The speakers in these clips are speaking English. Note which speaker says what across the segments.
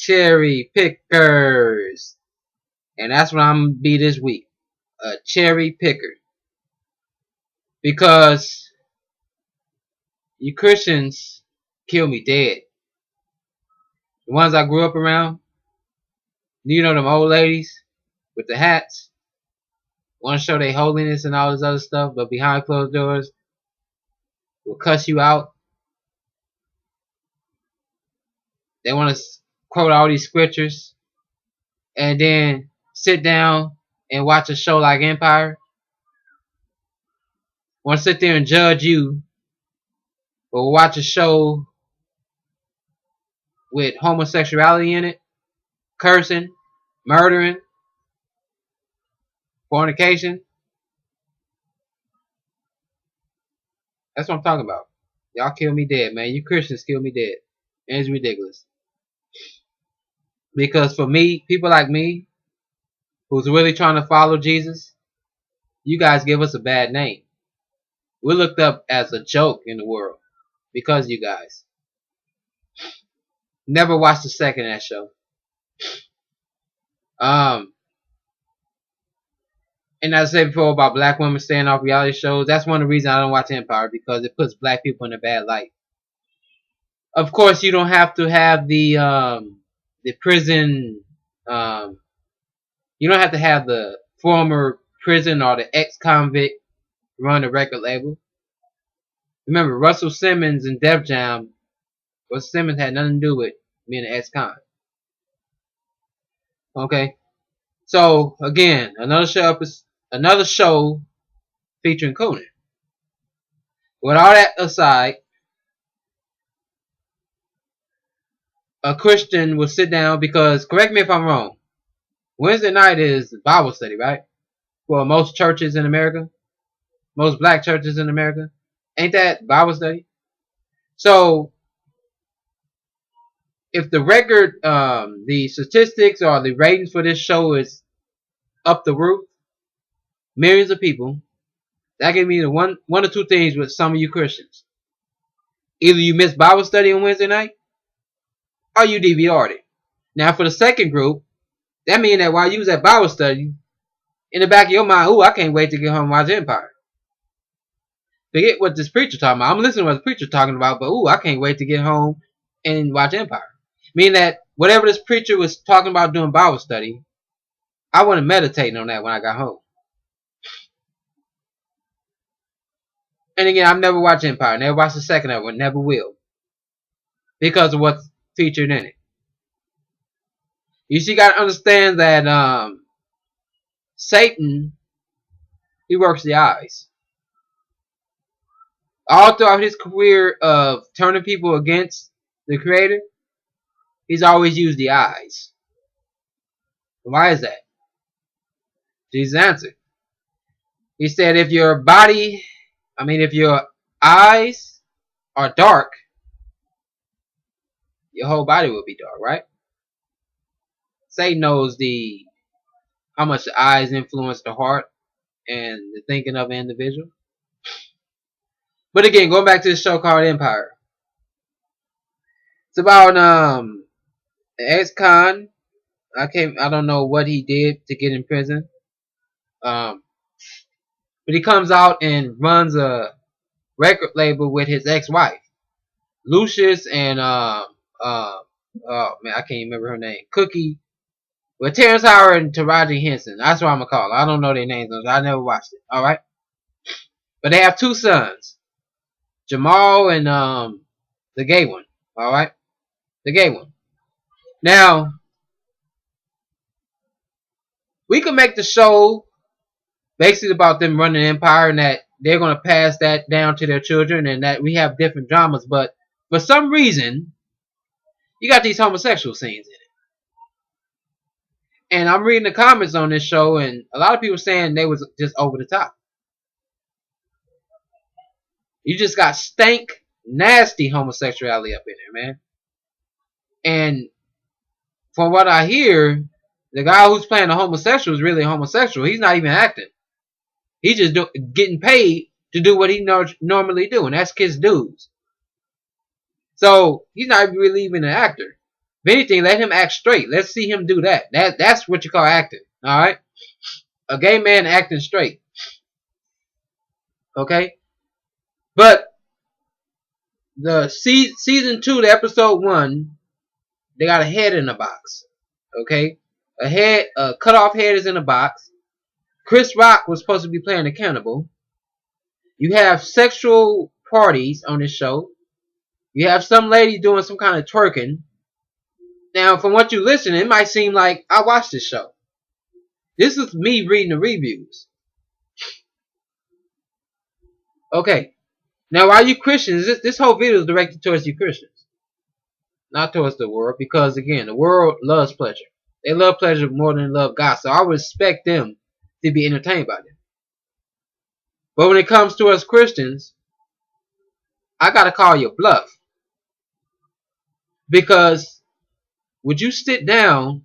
Speaker 1: cherry pickers. And that's what I'm going to be this week. A cherry picker. Because you Christians kill me dead. The ones I grew up around. You know them old ladies with the hats. Want to show their holiness and all this other stuff. But behind closed doors will cuss you out. They want to quote all these scriptures. And then sit down and watch a show like Empire. Want to sit there and judge you. Or watch a show with homosexuality in it. Cursing. Murdering. Fornication. That's what I'm talking about. Y'all kill me dead, man. You Christians kill me dead. And it's ridiculous. Because for me, people like me, who's really trying to follow Jesus, you guys give us a bad name. We're looked up as a joke in the world. Because of you guys. Never watched a second of that show. And as I said before about black women staying off reality shows, that's one of the reasons I don't watch Empire, because it puts black people in a bad light. Of course, you don't have to have the prison, you don't have to have the former prison or the ex-convict run a record label. Remember, Russell Simmons and Def Jam, Russell Simmons had nothing to do with being an ex-con. Okay? So, again, another show featuring Conan. With all that aside, a Christian will sit down because, correct me if I'm wrong, Wednesday night is Bible study, right? For most churches in America. Most black churches in America. Ain't that Bible study? So, if the record, the statistics or the ratings for this show is up the roof, millions of people, that gives me the one or two things with some of you Christians. Either you missed Bible study on Wednesday night, or you DVR'd it. Now, for the second group, that means that while you was at Bible study, in the back of your mind, ooh, I can't wait to get home and watch Empire. Forget what this preacher talking about. I'm listening to what the preacher talking about, but ooh, I can't wait to get home and watch Empire. Meaning that whatever this preacher was talking about doing Bible study, I wasn't meditating on that when I got home. And again, I've never watched Empire. Never watched the second of it. Never will. Because of what's featured in it. You see, you got to understand that Satan, he works the eyes. All throughout his career of turning people against the Creator, he's always used the eyes. Why is that? Jesus answered. He said, if your eyes are dark, your whole body will be dark, right? Satan knows how much the eyes influence the heart and the thinking of an individual. But again, going back to the show called Empire. It's about an ex-con. I don't know what he did to get in prison. But he comes out and runs a record label with his ex-wife, Lucius, and oh man, I can't remember her name. Cookie. Well, Terrence Howard and Taraji Henson. That's what I'm gonna call her. I don't know their names. I never watched it. All right. But they have two sons, Jamal and the gay one. All right, the gay one. Now, we can make the show basically about them running an empire and that they're going to pass that down to their children and that we have different dramas. But for some reason, you got these homosexual scenes in it. And I'm reading the comments on this show and a lot of people saying they was just over the top. You just got stank, nasty homosexuality up in there, man. And from what I hear, the guy who's playing the homosexual is really homosexual. He's not even acting. He's just getting paid to do what he normally do, and that's kiss dudes. So he's not really even an actor. If anything, let him act straight. Let's see him do that. That's what you call acting. Alright? A gay man acting straight. Okay? But the season 2, the episode 1, they got a head in the box. Okay? A cut off head is in a box. Chris Rock was supposed to be playing the cannibal. You have sexual parties on this show. You have some lady doing some kind of twerking. Now, from what you listen, it might seem like I watched this show. This is me reading the reviews. Okay. Now, why you Christians? This whole video is directed towards you Christians. Not towards the world. Because, again, the world loves pleasure. They love pleasure more than they love God. So I would expect them to be entertained by them. But when it comes to us Christians, I got to call you bluff. Because would you sit down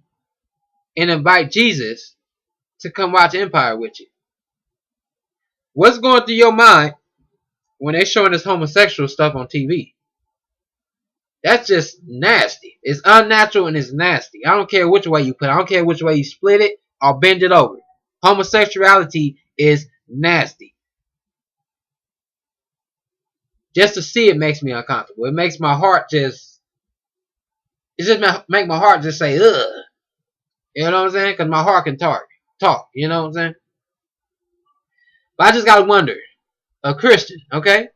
Speaker 1: and invite Jesus to come watch Empire with you? What's going through your mind when they showing this homosexual stuff on TV? That's just nasty. It's unnatural and it's nasty. I don't care which way you put it. I don't care which way you split it or bend it over. Homosexuality is nasty. Just to see it makes me uncomfortable. It makes my heart just... It just make my heart just say, ugh. You know what I'm saying? Because my heart can talk. You know what I'm saying? But I just got to wonder. A Christian, okay?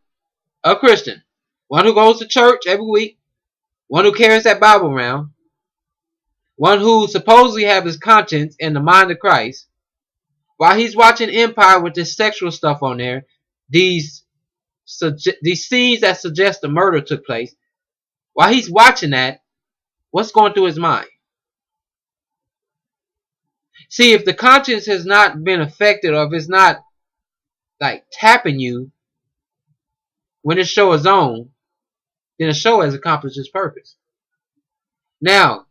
Speaker 1: A Christian. One who goes to church every week. One who carries that Bible around. One who supposedly have his conscience in the mind of Christ. While he's watching Empire with this sexual stuff on there. These scenes that suggest the murder took place. While he's watching that, what's going through his mind? See, if the conscience has not been affected, or if it's not like tapping you when this show is on, then the show has accomplished its purpose. Now,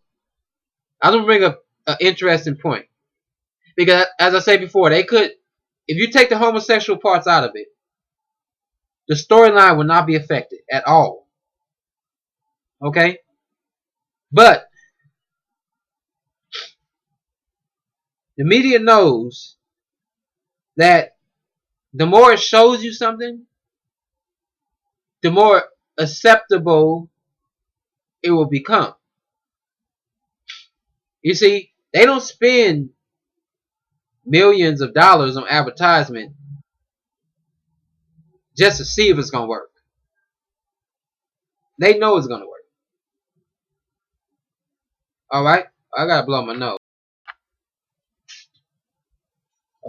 Speaker 1: I'm going to bring up an interesting point. Because, as I said before, they could, if you take the homosexual parts out of it, the storyline will not be affected at all. Okay? But the media knows that the more it shows you something, the more acceptable it will become. You see, they don't spend millions of dollars on advertisement just to see if it's going to work. They know it's going to work. Alright? I got to blow my nose.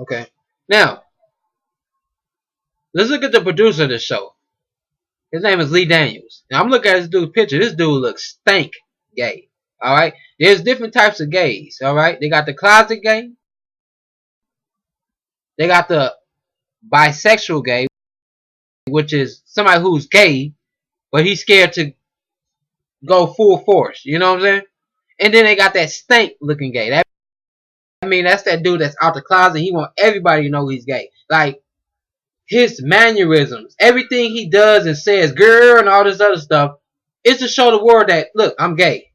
Speaker 1: Okay. Now, let's look at the producer of the show. His name is Lee Daniels. Now, I'm looking at this dude's picture. This dude looks stank gay. Alright? There's different types of gays. Alright? They got the closet gay. They got the bisexual gay, which is somebody who's gay, but he's scared to go full force. You know what I'm saying? And then they got that stank looking gay. That's that dude that's out the closet. He want everybody to know he's gay. Like, his mannerisms, everything he does and says, girl, and all this other stuff, is to show the world that, look, I'm gay.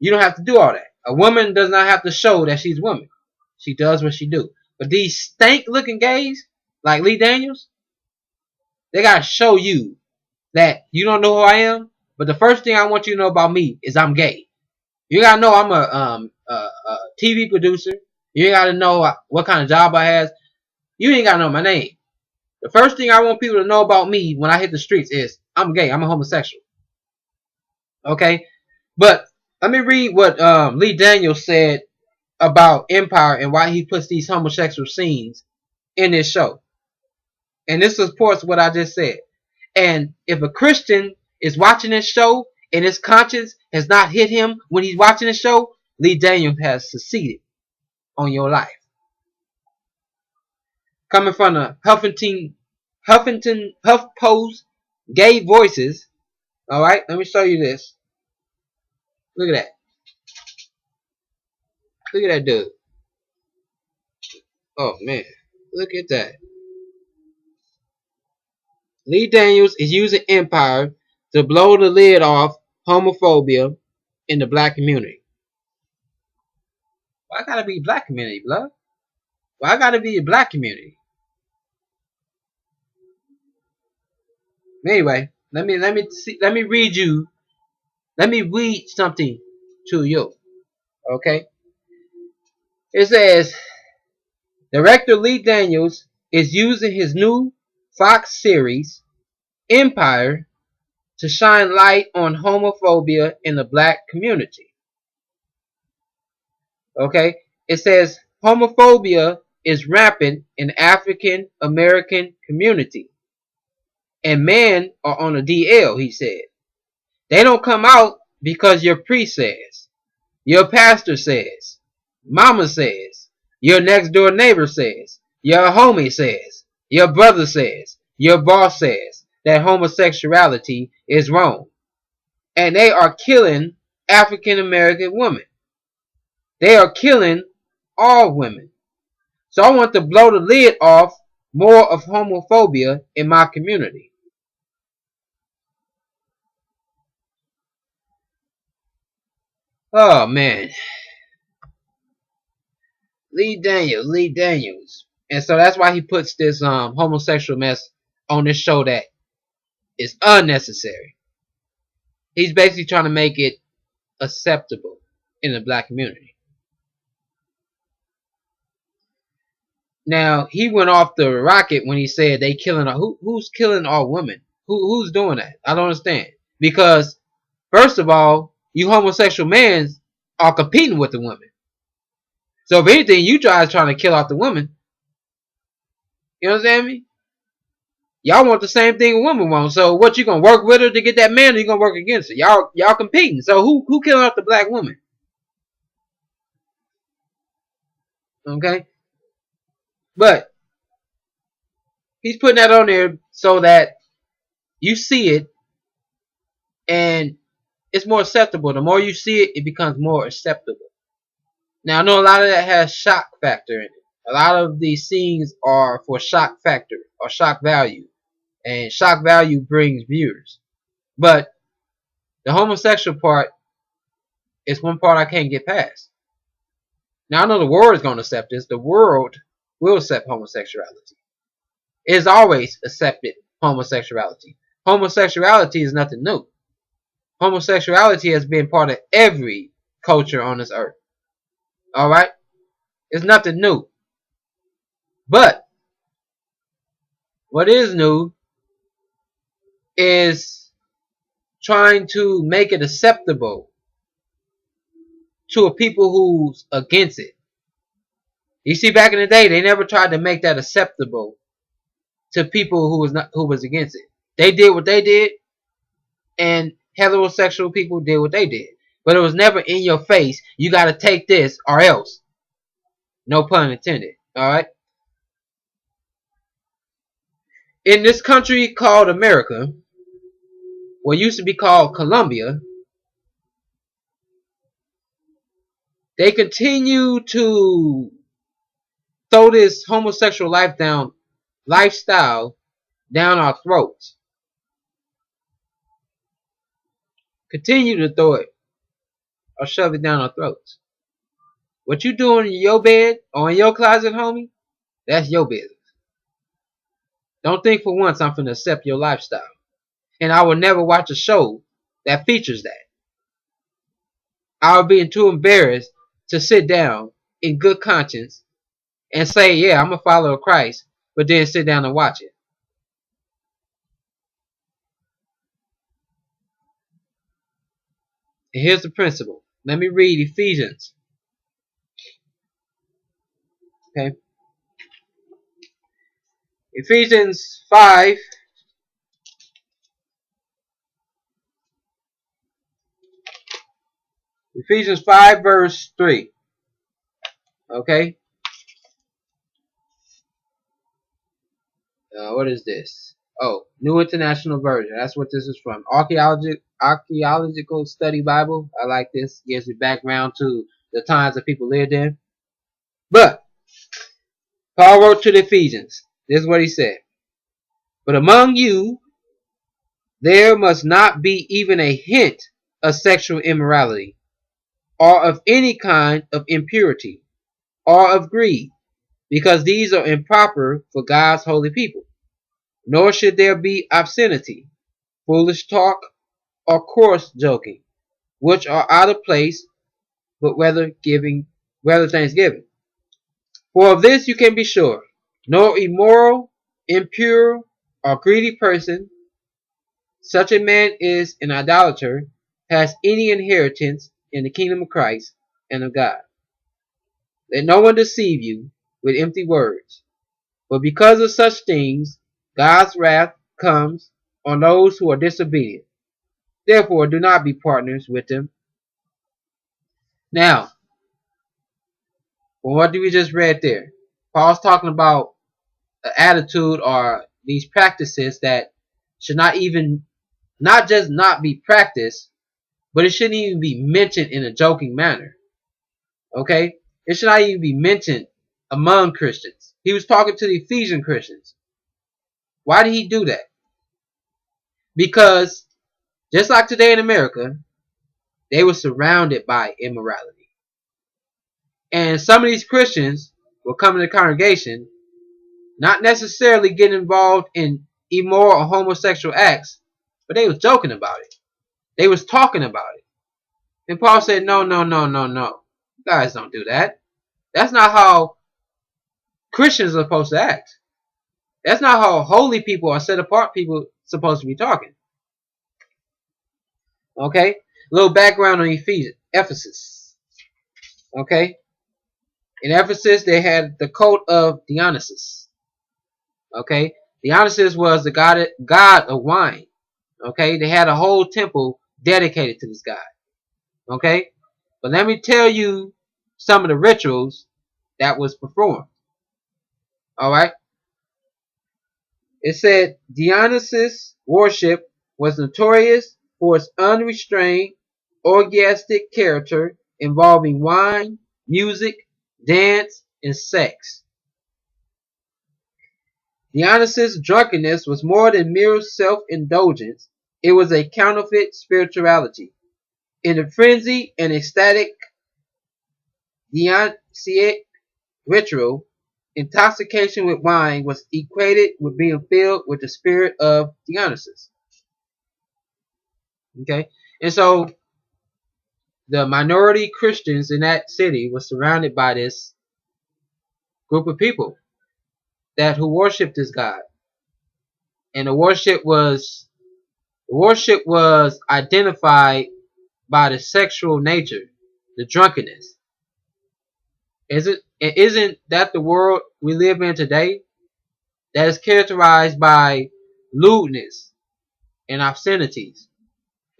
Speaker 1: You don't have to do all that. A woman does not have to show that she's a woman. She does what she do. But these stank looking gays, like Lee Daniels, they gotta show you that you don't know who I am. But the first thing I want you to know about me is I'm gay. You gotta know I'm a TV producer. You gotta know what kind of job I have. You ain't gotta know my name. The first thing I want people to know about me when I hit the streets is I'm gay. I'm a homosexual. Okay? But let me read what Lee Daniels said about Empire and why he puts these homosexual scenes in this show. And this supports what I just said. And if a Christian is watching this show and his conscience has not hit him when he's watching this show, Lee Daniels has succeeded on your life. Coming from the HuffPost Gay Voices. Alright, let me show you this. Look at that. Look at that dude. Oh man, look at that. Lee Daniels is using Empire to blow the lid off homophobia in the black community. Why gotta be black community, blood? Why gotta be a black community? Anyway, let me read something to you. Okay? It says director Lee Daniels is using his new Fox series Empire to shine light on homophobia in the black community. Okay? It says homophobia is rampant in African American community. And men are on a DL, he said. They don't come out because your priest says, your pastor says, mama says, your next door neighbor says, your homie says, your brother says, your boss says that homosexuality is wrong. And they are killing African American women. They are killing all women. So I want to blow the lid off more of homophobia in my community. Oh man. Lee Daniels. And so that's why he puts this homosexual mess on this show that is unnecessary. He's basically trying to make it acceptable in the black community. Now, he went off the rocket when he said they killing who's killing all women? Who's doing that? I don't understand. Because first of all, you homosexual men are competing with the women. So if anything, you guys trying to kill off the women. You understand me? Y'all want the same thing a woman wants. So what, you gonna work with her to get that man, or you gonna work against her? Y'all competing. So who killing off the black woman? Okay? But he's putting that on there so that you see it and it's more acceptable. The more you see it, it becomes more acceptable. Now I know a lot of that has shock factor in it. A lot of these scenes are for shock factor or shock value. And shock value brings viewers. But the homosexual part is one part I can't get past. Now I know the world is going to accept this. The world will accept homosexuality. It has always accepted homosexuality. Homosexuality is nothing new. Homosexuality has been part of every culture on this earth. Alright? It's nothing new. But what is new is trying to make it acceptable to a people who's against it. You see, back in the day, they never tried to make that acceptable to people who was against it. They did what they did, and heterosexual people did what they did. But it was never in your face. You got to take this or else. No pun intended. All right. In this country called America, what used to be called Colombia, they continue to throw this homosexual lifestyle down our throats. Continue to throw it or shove it down our throats. What you doing in your bed or in your closet, homie, that's your business. Don't think for once I'm finna accept your lifestyle. And I will never watch a show that features that. I would be too embarrassed to sit down in good conscience and say, yeah, I'm a follower of Christ, but then sit down and watch it. And here's the principle. Let me read Ephesians. Okay. Ephesians 5. Ephesians 5 verse 3. Okay. What is this? Oh, New International Version. That's what this is from. Archaeological Study Bible. I like this. Gives you background to the times that people lived in. But Paul wrote to the Ephesians. This is what he said. But among you, there must not be even a hint of sexual immorality, or of any kind of impurity, or of greed, because these are improper for God's holy people. Nor should there be obscenity, foolish talk, or coarse joking, which are out of place, but rather thanksgiving. For of this you can be sure, no immoral, impure, or greedy person, such a man is an idolater, has any inheritance in the kingdom of Christ and of God. Let no one deceive you with empty words, for because of such things God's wrath comes on those who are disobedient. Therefore do not be partners with them. Now, well, what did we just read there? Paul's talking about an attitude or these practices that should not just not be practiced, but it shouldn't even be mentioned in a joking manner. Okay? It should not even be mentioned among Christians. He was talking to the Ephesian Christians. Why did he do that? Because just like today in America, they were surrounded by immorality. And some of these Christians will come in the congregation, not necessarily get involved in immoral or homosexual acts, but they was joking about it. They was talking about it. And Paul said, no. You guys don't do that. That's not how Christians are supposed to act. That's not how holy people or set apart people supposed to be talking. Okay? A little background on Ephesus. Okay? In Ephesus, they had the cult of Dionysus. Okay? Dionysus was the god of wine. Okay? They had a whole temple dedicated to this god. Okay? But let me tell you some of the rituals that was performed. Alright? It said Dionysus' worship was notorious for its unrestrained, orgiastic character involving wine, music, dance, and sex. Dionysus' drunkenness was more than mere self-indulgence. It was a counterfeit spirituality. In the frenzy and ecstatic Dionysiac ritual, intoxication with wine was equated with being filled with the spirit of Dionysus. Okay? And so the minority Christians in that city were surrounded by this group of people who worshiped this God. And the worship was identified by the sexual nature, the drunkenness. Isn't that the world we live in today? That is characterized by lewdness and obscenities.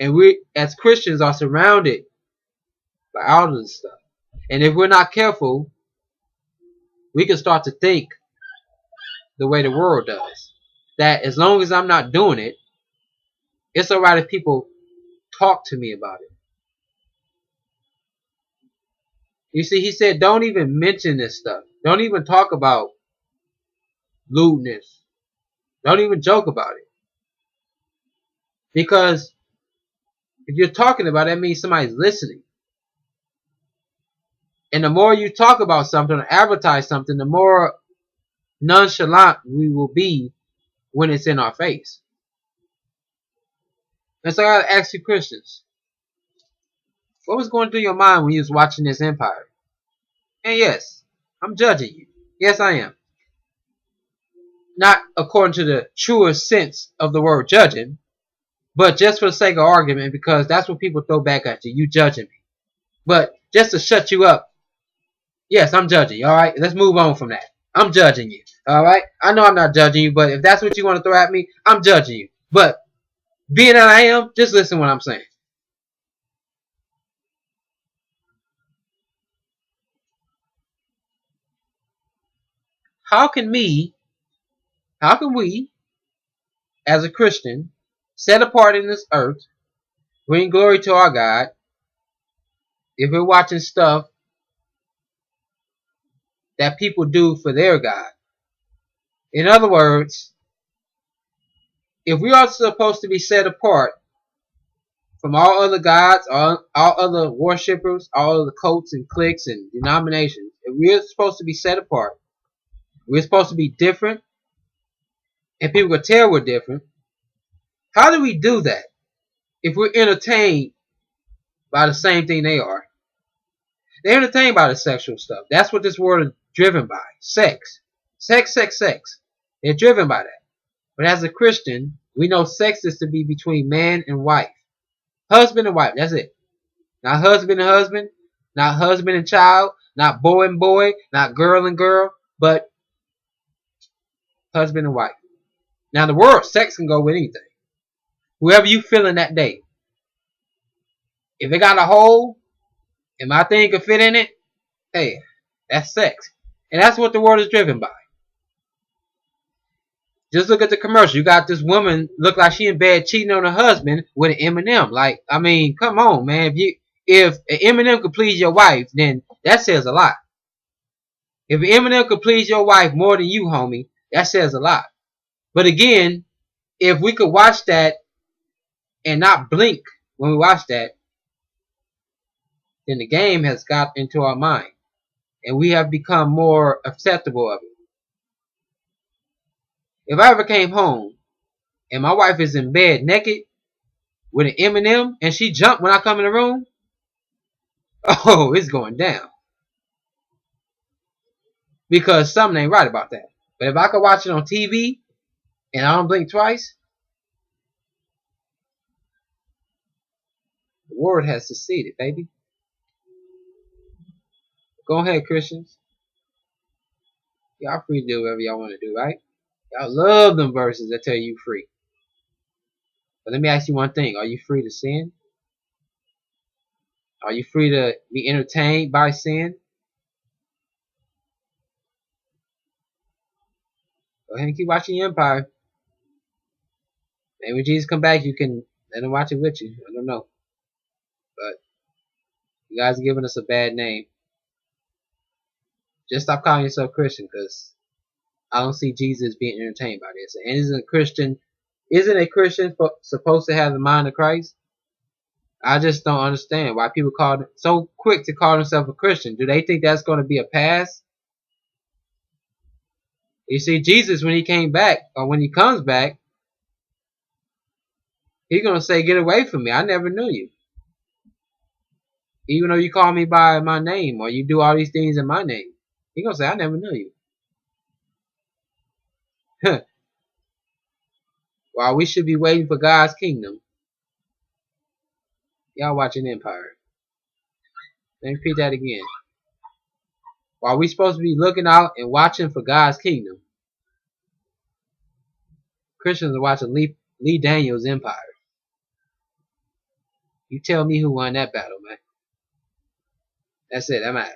Speaker 1: And we as Christians are surrounded by all of this stuff. And if we're not careful, we can start to think the way the world does. That as long as I'm not doing it, it's alright if people talk to me about it. You see, he said, don't even mention this stuff. Don't even talk about lewdness. Don't even joke about it. Because if you're talking about it, that means somebody's listening. And the more you talk about something or advertise something, the more nonchalant we will be when it's in our face. And so I gotta ask you Christians, what was going through your mind when you was watching this Empire? And yes, I'm judging you. Yes, I am. Not according to the truest sense of the word judging, but just for the sake of argument, because that's what people throw back at you. You judging me. But just to shut you up, yes, I'm judging you. Alright, let's move on from that. I'm judging you. Alright? I know I'm not judging you, but if that's what you want to throw at me, I'm judging you. But being that I am, just listen to what I'm saying. How can we, as a Christian, set apart in this earth, bring glory to our God, if we're watching stuff that people do for their God? In other words, if we are supposed to be set apart from all other gods, all other worshippers, all other cults and cliques and denominations. If we're supposed to be set apart, we're supposed to be different, and people can tell we're different. How do we do that if we're entertained by the same thing they are? They're entertained by the sexual stuff. That's what this world is driven by. Sex. Sex, sex, sex. They're driven by that. But as a Christian, we know sex is to be between man and wife. Husband and wife. That's it. Not husband and husband. Not husband and child. Not boy and boy. Not girl and girl. But husband and wife. Now the world, sex can go with anything. Whoever you feeling that day. If it got a hole, and my thing can fit in it, hey, that's sex. And that's what the world is driven by. Just look at the commercial. You got this woman look like she in bed cheating on her husband with an M&M. Like, I mean, come on, man. If an M&M could please your wife, then that says a lot. If an M&M could please your wife more than you, homie, that says a lot. But again, if we could watch that and not blink when we watch that, then the game has got into our mind. And we have become more acceptable of it. If I ever came home and my wife is in bed naked with an M&M and she jumped when I come in the room, oh, it's going down. Because something ain't right about that. But if I could watch it on TV and I don't blink twice, the world has succeeded, baby. Go ahead, Christians. Y'all free to do whatever y'all want to do, right? Y'all love them verses that tell you free. But let me ask you one thing. Are you free to sin? Are you free to be entertained by sin? Go ahead and keep watching your Empire. Maybe when Jesus come back, you can let him watch it with you. I don't know. But you guys are giving us a bad name. Just stop calling yourself Christian, because I don't see Jesus being entertained by this. And isn't a Christian supposed to have the mind of Christ? I just don't understand why people so quick to call themselves a Christian. Do they think that's going to be a pass? You see, Jesus, when he came back, or when he comes back, he's going to say, get away from me. I never knew you. Even though you call me by my name, or you do all these things in my name. He's going to say, I never knew you. While we should be waiting for God's kingdom, y'all watching Empire. Let me repeat that again. While we supposed to be looking out and watching for God's kingdom, Christians are watching Lee Daniels' Empire. You tell me who won that battle, man. That's it. I'm out.